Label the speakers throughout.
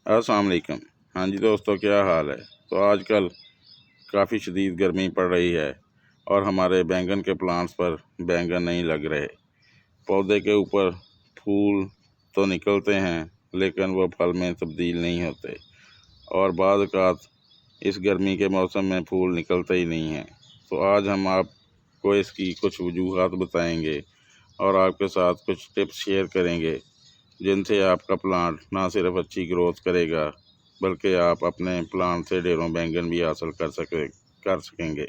Speaker 1: अस्सलाम वालेकुम। हाँ जी दोस्तों, क्या हाल है। तो आजकल काफ़ी शदीद गर्मी पड़ रही है और हमारे बैंगन के प्लांट्स पर बैंगन नहीं लग रहे। पौधे के ऊपर फूल तो निकलते हैं लेकिन वो फल में तब्दील नहीं होते और बाद औक़ात इस गर्मी के मौसम में फूल निकलते ही नहीं हैं। तो आज हम आपको इसकी कुछ वजूहात बताएंगे और आपके साथ कुछ टिप्स शेयर करेंगे जिनसे आपका प्लांट ना सिर्फ अच्छी ग्रोथ करेगा बल्कि आप अपने प्लांट से ढेरों बैंगन भी हासिल कर सकेंगे।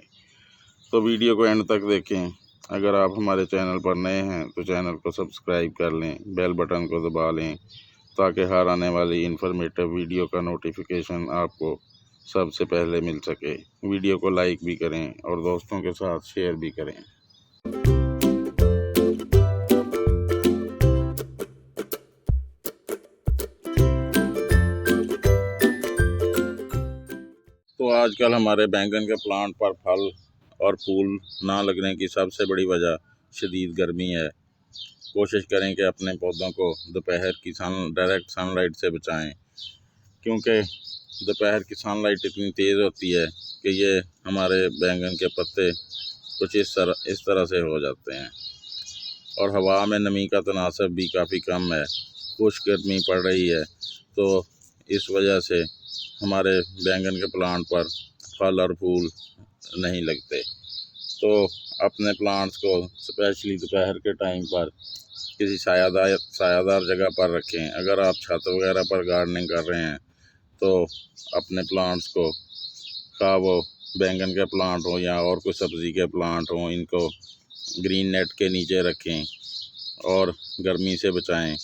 Speaker 1: तो वीडियो को एंड तक देखें। अगर आप हमारे चैनल पर नए हैं तो चैनल को सब्सक्राइब कर लें, बेल बटन को दबा लें ताकि हर आने वाली इन्फॉर्मेटिव वीडियो का नोटिफिकेशन आपको सबसे पहले मिल सके। वीडियो को लाइक भी करें और दोस्तों के साथ शेयर भी करें। तो आजकल हमारे बैंगन के प्लांट पर फल और फूल ना लगने की सबसे बड़ी वजह शदीद गर्मी है। कोशिश करें कि अपने पौधों को दोपहर की डायरेक्ट सनलाइट से बचाएं, क्योंकि दोपहर की सनलाइट इतनी तेज़ होती है कि ये हमारे बैंगन के पत्ते कुछ इस तरह से हो जाते हैं और हवा में नमी का तनासब भी काफ़ी कम है। खुश्क गर्मी पड़ रही है तो इस वजह से हमारे बैंगन के प्लांट पर फल और फूल नहीं लगते। तो अपने प्लांट्स को स्पेशली दोपहर के टाइम पर किसी सायादार जगह पर रखें। अगर आप छत वगैरह पर गार्डनिंग कर रहे हैं तो अपने प्लांट्स को, खा वो बैंगन के प्लांट हो या और कोई सब्ज़ी के प्लांट हों, इनको ग्रीन नेट के नीचे रखें और गर्मी से बचाएं।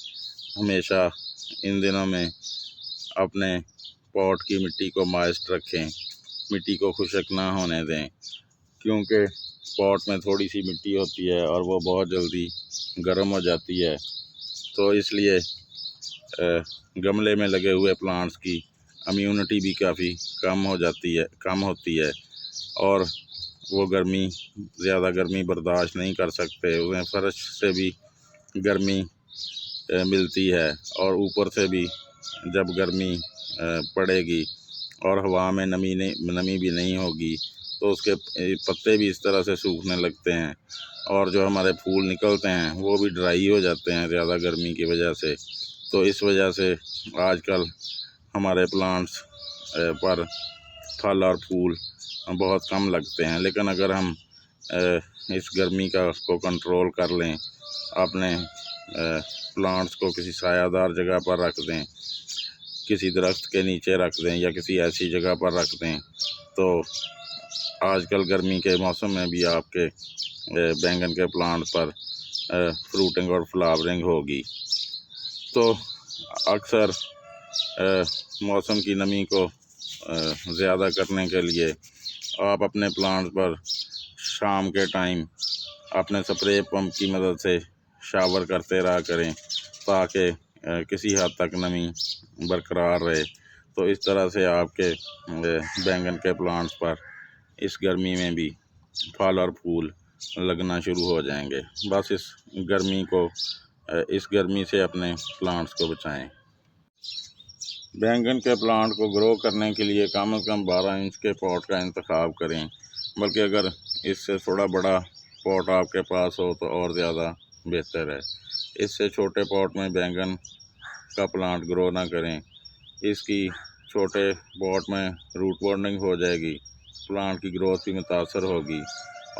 Speaker 1: हमेशा इन दिनों में अपने पॉट की मिट्टी को मॉइस्ट रखें, मिट्टी को खुश्क ना होने दें, क्योंकि पॉट में थोड़ी सी मिट्टी होती है और वो बहुत जल्दी गर्म हो जाती है। तो इसलिए गमले में लगे हुए प्लांट्स की इम्यूनिटी भी काफ़ी कम होती है और वो ज़्यादा गर्मी बर्दाश्त नहीं कर सकते। उन्हें फर्श से भी गर्मी मिलती है और ऊपर से भी जब गर्मी पड़ेगी और हवा में नमी भी नहीं होगी तो उसके पत्ते भी इस तरह से सूखने लगते हैं और जो हमारे फूल निकलते हैं वो भी ड्राई हो जाते हैं ज़्यादा गर्मी की वजह से। तो इस वजह से आजकल हमारे प्लांट्स पर फल और फूल बहुत कम लगते हैं। लेकिन अगर हम इस गर्मी को कंट्रोल कर लें, अपने प्लांट्स को किसी सायादार जगह पर रख दें, किसी दरख्त के नीचे रख दें या किसी ऐसी जगह पर रख दें, तो आजकल गर्मी के मौसम में भी आपके बैंगन के प्लांट पर फ्रूटिंग और फ्लावरिंग होगी। तो अक्सर मौसम की नमी को ज़्यादा करने के लिए आप अपने प्लांट्स पर शाम के टाइम अपने स्प्रे पंप की मदद से शावर करते रहा करें ताकि किसी हद तक नमी बरकरार रहे। तो इस तरह से आपके बैंगन के प्लांट्स पर इस गर्मी में भी फल और फूल लगना शुरू हो जाएंगे। बस इस गर्मी से अपने प्लांट्स को बचाएं। बैंगन के प्लांट को ग्रो करने के लिए कम से कम 12 इंच के पॉट का इंतखाब करें, बल्कि अगर इससे थोड़ा बड़ा पॉट आपके पास हो तो और ज़्यादा बेहतर है। इससे छोटे पॉट में बैंगन का प्लांट ग्रो ना करें। इसकी छोटे पॉट में रूट बॉन्डिंग हो जाएगी, प्लांट की ग्रोथ भी मुतासर होगी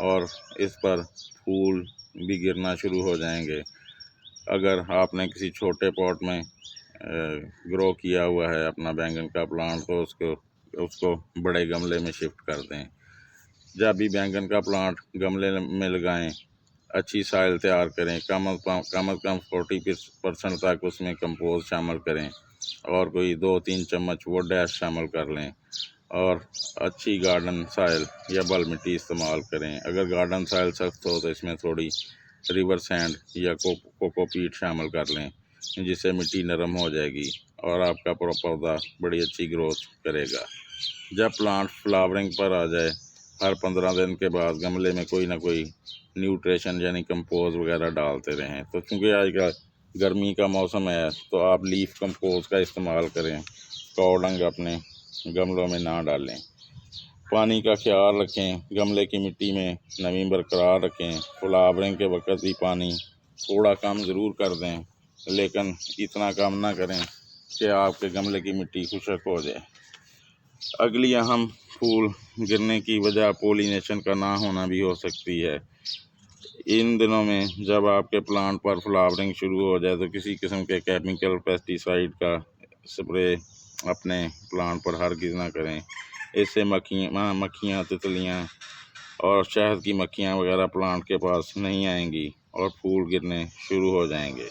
Speaker 1: और इस पर फूल भी गिरना शुरू हो जाएंगे। अगर आपने किसी छोटे पॉट में ग्रो किया हुआ है अपना बैंगन का प्लांट तो उसको बड़े गमले में शिफ्ट कर दें। जब भी बैंगन का प्लांट गमले में लगाएं, अच्छी सॉइल तैयार करें, कम से कम 40% तक उसमें कंपोस्ट शामिल करें और कोई 2-3 चम्मच वुड ऐश शामिल कर लें और अच्छी गार्डन सॉइल या बल मिट्टी इस्तेमाल करें। अगर गार्डन सॉइल सख्त हो तो इसमें थोड़ी रिवर सैंड या कोकोपीट शामिल कर लें, जिससे मिट्टी नरम हो जाएगी और आपका पौधा बड़ी अच्छी ग्रोथ करेगा। जब प्लांट फ्लावरिंग पर आ जाए, हर 15 दिन के बाद गमले में कोई ना कोई न्यूट्रिशन यानी कंपोज वगैरह डालते रहें। तो चूँकि आज का गर्मी का मौसम है तो आप लीफ कंपोज का इस्तेमाल करें कौड़ंग अपने गमलों में ना डालें। पानी का ख्याल रखें, गमले की मिट्टी में नमी बरकरार रखें। फ्लावरिंग के वक्त भी पानी थोड़ा कम ज़रूर कर दें, लेकिन इतना कम ना करें कि आपके गमले की मिट्टी खुश्क हो जाए। अगली अहम फूल गिरने की वजह पोलिनेशन का ना होना भी हो सकती है। इन दिनों में जब आपके प्लांट पर फ्लावरिंग शुरू हो जाए तो किसी किस्म के केमिकल पेस्टिसाइड का स्प्रे अपने प्लांट पर हरगिज़ ना करें। इससे मक्खियाँ, तितलियाँ और शहद की मक्खियाँ वगैरह प्लांट के पास नहीं आएंगी और फूल गिरने शुरू हो जाएंगे।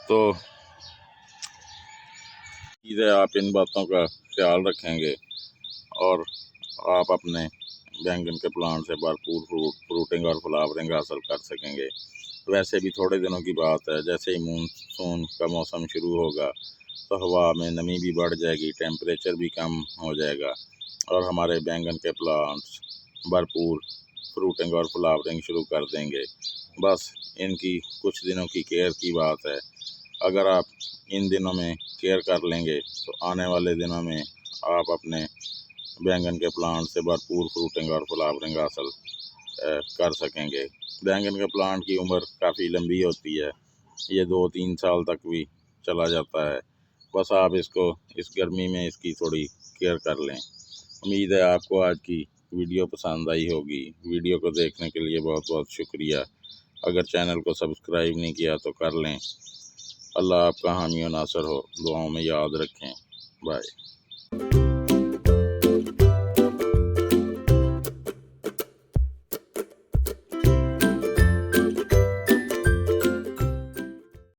Speaker 1: तो इधर आप इन बातों का ख्याल रखेंगे और आप अपने बैंगन के प्लांट से भरपूर फ्रूटिंग और फ्लावरिंग हासिल कर सकेंगे। वैसे भी थोड़े दिनों की बात है, जैसे ही मानसून का मौसम शुरू होगा तो हवा में नमी भी बढ़ जाएगी, टेम्परेचर भी कम हो जाएगा और हमारे बैंगन के प्लांट्स भरपूर फ्रूटिंग और फ्लावरिंग शुरू कर देंगे। बस इनकी कुछ दिनों की केयर की बात है। अगर आप इन दिनों में केयर कर लेंगे तो आने वाले दिनों में आप अपने बैंगन के प्लांट से भरपूर फ्रूटिंग और फ्लावरिंग हासिल कर सकेंगे। बैंगन के प्लांट की उम्र काफ़ी लंबी होती है, ये 2-3 साल तक भी चला जाता है। बस आप इसको इस गर्मी में इसकी थोड़ी केयर कर लें। उम्मीद है आपको आज की वीडियो पसंद आई होगी। वीडियो को देखने के लिए बहुत बहुत शुक्रिया। अगर चैनल को सब्सक्राइब नहीं किया तो कर लें। अल्लाह आपका हामी व नासर हो। दुआओं में याद रखें। बाय।